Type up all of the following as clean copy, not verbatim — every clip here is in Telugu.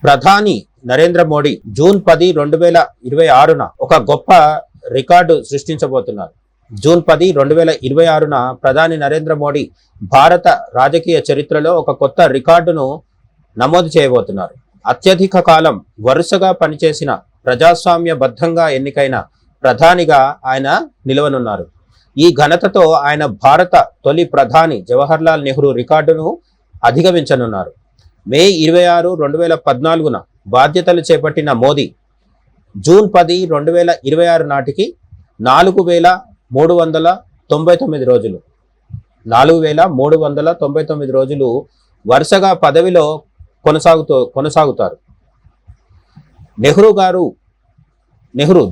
ప్రధాని నరేంద్ర మోడీ జూన్ 10, 2026న ఒక గొప్ప రికార్డు సృష్టించబోతున్నారు. జూన్ 10, 2026న ప్రధాని నరేంద్ర మోడీ భారత రాజకీయ చరిత్రలో ఒక కొత్త రికార్డును నమోదు చేయబోతున్నారు. అత్యధిక కాలం వరుసగా పనిచేసిన ప్రజాస్వామ్యబద్ధంగా ఎన్నికైన ప్రధానిగా ఆయన నిలవనున్నారు. ఈ ఘనతతో ఆయన భారత తొలి ప్రధాని జవహర్లాల్ నెహ్రూ రికార్డును అధిగమించనున్నారు. మే 26, 2014న బాధ్యతలు చేపట్టిన మోదీ జూన్ 10, 2026 నాటికి 4,399 రోజులు 4,399 రోజులు వరుసగా పదవిలో కొనసాగుతారు.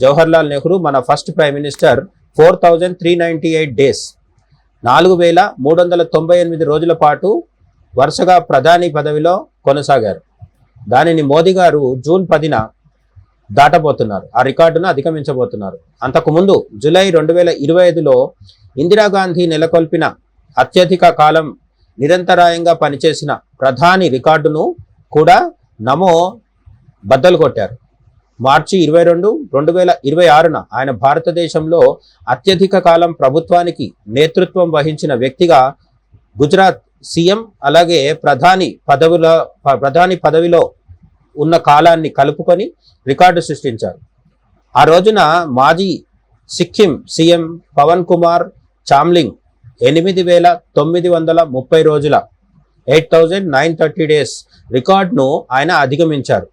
జవహర్లాల్ నెహ్రూ మన ఫస్ట్ ప్రైమ్ మినిస్టర్ 4,398 డేస్ 4,398 రోజుల పాటు వరుసగా ప్రధాని పదవిలో కొనసాగారు. దానిని మోదీ గారు జూన్ 10న దాటబోతున్నారు. ఆ రికార్డును అధిగమించబోతున్నారు. అంతకుముందు జూలై 2025లో ఇందిరాగాంధీ నెలకొల్పిన అత్యధిక కాలం నిరంతరాయంగా పనిచేసిన ప్రధాని రికార్డును కూడా నమో బద్దలు కొట్టారు. మార్చి 22, 2026న ఆయన భారతదేశంలో అత్యధిక కాలం ప్రభుత్వానికి నేతృత్వం వహించిన వ్యక్తిగా గుజరాత్ సీఎం అలాగే ప్రధాని పదవిలో ఉన్న కాలాన్ని కలుపుకొని రికార్డు సృష్టించారు. ఆ రోజున మాజీ సిక్కిం సీఎం పవన్ కుమార్ చామ్లింగ్ 8,930 రోజుల 8,930 డేస్ రికార్డును ఆయన అధిగమించారు.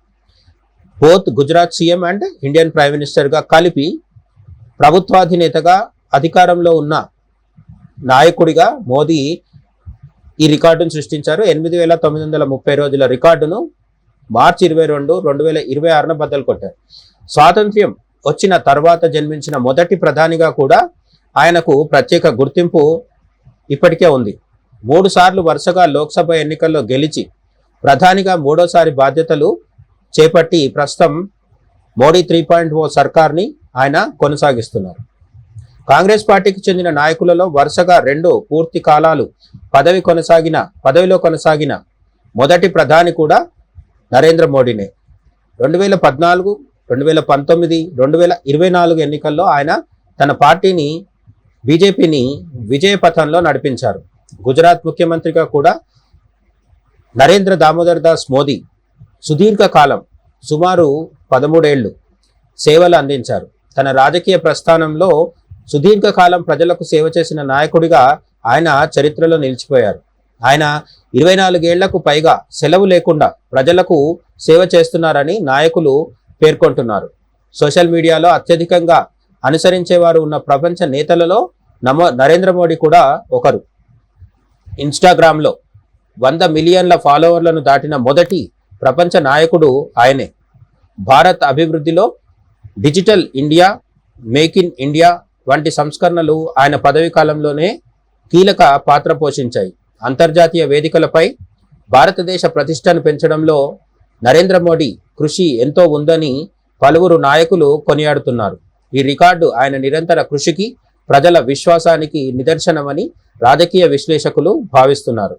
Both Gujarat CM and Indian prime మినిస్టర్గా కలిపి ప్రభుత్వాధినేతగా అధికారంలో ఉన్న నాయకుడిగా మోదీ ఈ రికార్డును సృష్టించారు. 8,930 రోజుల రికార్డును మార్చి 22, 2026న బద్దలు కొట్టారు. స్వాతంత్ర్యం వచ్చిన తర్వాత జన్మించిన మొదటి ప్రధానిగా కూడా ఆయనకు ప్రత్యేక గుర్తింపు ఇప్పటికే ఉంది. 3 సార్లు వరుసగా లోక్సభ ఎన్నికల్లో గెలిచి ప్రధానిగా మూడోసారి బాధ్యతలు చేపట్టి ప్రస్తుతం మోడీ 3.0 సర్కార్ని ఆయన కొనసాగిస్తున్నారు. కాంగ్రెస్ పార్టీకి చెందిన నాయకులలో వరుసగా 2 పూర్తి కాలాలు పదవిలో కొనసాగిన మొదటి ప్రధాని కూడా నరేంద్ర మోడీనే. 2014, 2019, 2024 ఎన్నికల్లో ఆయన తన పార్టీని బీజేపీని విజయపథంలో నడిపించారు. గుజరాత్ ముఖ్యమంత్రిగా కూడా నరేంద్ర దామోదర్ దాస్ మోదీ సుదీర్ఘకాలం సుమారు 13 ఏళ్లు సేవలు అందించారు. తన రాజకీయ ప్రస్థానంలో సుదీర్ఘకాలం ప్రజలకు సేవ చేసిన నాయకుడిగా ఆయన చరిత్రలో నిలిచిపోయారు. ఆయన 24 ఏళ్లకు పైగా సెలవు లేకుండా ప్రజలకు సేవ చేస్తున్నారని నాయకులు పేర్కొంటున్నారు. సోషల్ మీడియాలో అత్యధికంగా అనుసరించేవారు ఉన్న ప్రపంచ నేతలలో నరేంద్ర మోడీ కూడా ఒకరు. ఇన్స్టాగ్రామ్లో 100 మిలియన్ల ఫాలోవర్లను దాటిన మొదటి ప్రపంచ నాయకుడు ఆయనే. భారత్ అభివృద్ధిలో digital India, make in India వంటి సంస్కరణలు ఆయన పదవీ కాలంలోనే కీలక పాత్ర పోషించాయి. అంతర్జాతీయ వేదికలపై భారతదేశ ప్రతిష్టను పెంచడంలో నరేంద్ర మోడీ కృషి ఎంతో ఉందని పలువురు నాయకులు కొనియాడుతున్నారు. ఈ రికార్డు ఆయన నిరంతర కృషికి, ప్రజల విశ్వాసానికి నిదర్శనమని రాజకీయ విశ్లేషకులు భావిస్తున్నారు.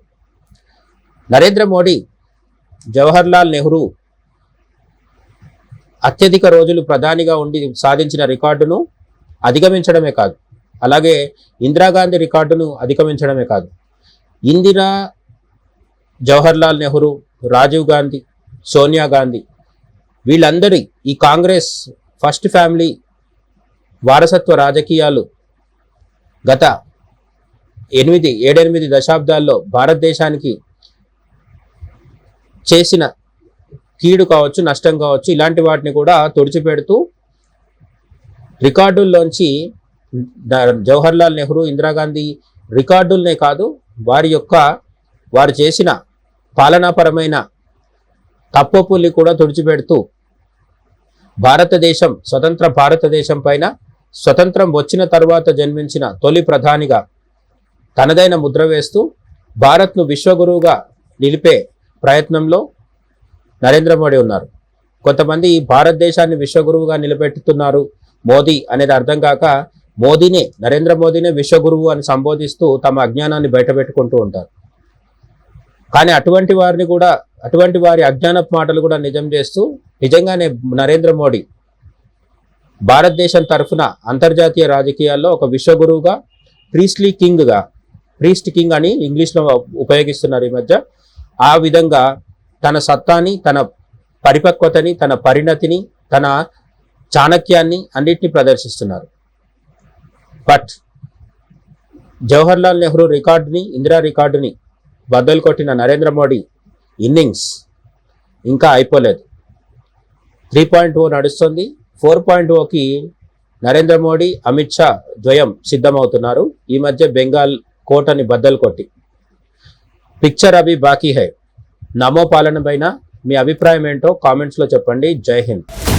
నరేంద్ర మోడీ జవహర్లాల్ నెహ్రూ అత్యధిక రోజులు ప్రధానిగా ఉండి సాధించిన రికార్డును అధిగమించడమే కాదు, అలాగే ఇందిరాగాంధీ రికార్డును అధిగమించడమే కాదు, ఇందిరా, జవహర్లాల్ నెహ్రూ, రాజీవ్ గాంధీ, సోనియా గాంధీ వీళ్ళందరి ఈ కాంగ్రెస్ ఫస్ట్ ఫ్యామిలీ వారసత్వ రాజకీయాలు గత 7-8 దశాబ్దాల్లో భారతదేశానికి చేసిన కీడు కావచ్చు, నష్టం కావచ్చు, ఇలాంటి వాటిని కూడా తుడిచిపెడుతూ రికార్డుల్లోంచి జవహర్లాల్ నెహ్రూ, ఇందిరాగాంధీ రికార్డులనే కాదు, వారు చేసిన పాలనాపరమైన తప్పుల్ని కూడా తుడిచిపెడుతూ స్వతంత్ర భారతదేశం పైన స్వతంత్రం వచ్చిన తర్వాత జన్మించిన తొలి ప్రధానిగా తనదైన ముద్ర వేస్తూ భారత్ను విశ్వగురువుగా నిలిపే ప్రయత్నంలో నరేంద్ర మోడీ ఉన్నారు. కొంతమంది భారతదేశాన్ని విశ్వగురువుగా నిలబెట్టుతున్నారు మోదీ అనేది అర్థం కాక నరేంద్ర మోదీనే విశ్వగురువు అని సంబోధిస్తూ తమ అజ్ఞానాన్ని బయటపెట్టుకుంటూ ఉంటారు. కానీ అటువంటి వారిని కూడా అటువంటి వారి అజ్ఞానపు మాటలు కూడా నిజం చేస్తూ నిజంగానే నరేంద్ర మోడీ భారతదేశం తరఫున అంతర్జాతీయ రాజకీయాల్లో ఒక విశ్వగురువుగా ప్రీస్ట్ కింగ్ అని ఇంగ్లీష్లో ఉపయోగిస్తున్నారు ఈ మధ్య. ఆ విధంగా తన సత్తాని, తన పరిపక్వతని, తన పరిణతిని, తన చాణక్యాన్ని అన్నిటిని ప్రదర్శిస్తున్నారు. బట్ జవహర్లాల్ నెహ్రూ రికార్డుని, ఇందిరా రికార్డుని బద్దలు కొట్టిన నరేంద్ర మోడీ ఇన్నింగ్స్ ఇంకా అయిపోలేదు. 3.0 నడుస్తుంది. 4.0కి నరేంద్ర మోడీ, అమిత్ షా ద్వయం సిద్ధమవుతున్నారు ఈ మధ్య బెంగాల్ కోటని బద్దలు కొట్టి. పిక్చర్ అభి బాకీ హై. నమో పాలన పైన మీ అభిప్రాయం ఏంటో కామెంట్స్లో చెప్పండి. జై హింద్.